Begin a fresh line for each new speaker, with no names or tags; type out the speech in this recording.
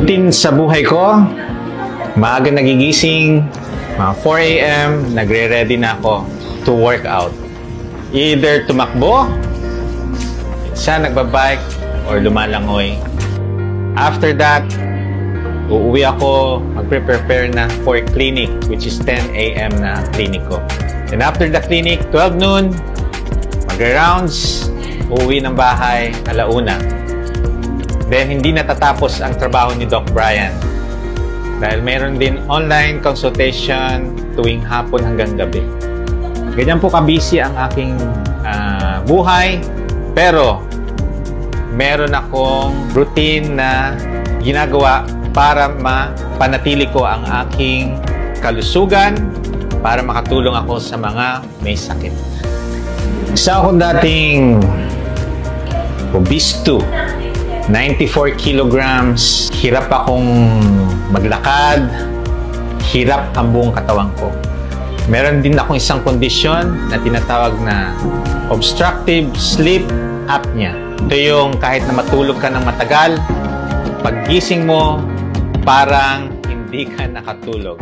Routine sa buhay ko, maaga nagigising, mga 4 a.m., nagre-ready na ako to work out. Either tumakbo, minsan nagbabike, or lumalangoy. After that, uuwi ako, magpre-prepare na for clinic, which is 10 a.m. na clinic ko. And after the clinic, 12 noon, mag-rounds, uuwi ng bahay, alauna. Then, hindi natatapos ang trabaho ni Doc Brian. Dahil meron din online consultation tuwing hapon hanggang gabi. Ganyan po ka-busy ang aking buhay. Pero, meron akong routine na ginagawa para mapanatili ko ang aking kalusugan, para makatulong ako sa mga may sakit. Isa akong dating obese 94 kilograms, hirap akong maglakad, hirap ang buong katawan ko. Meron din akong isang kondisyon na tinatawag na obstructive sleep apnea. Ito yung kahit na matulog ka ng matagal, paggising mo, parang hindi ka nakatulog.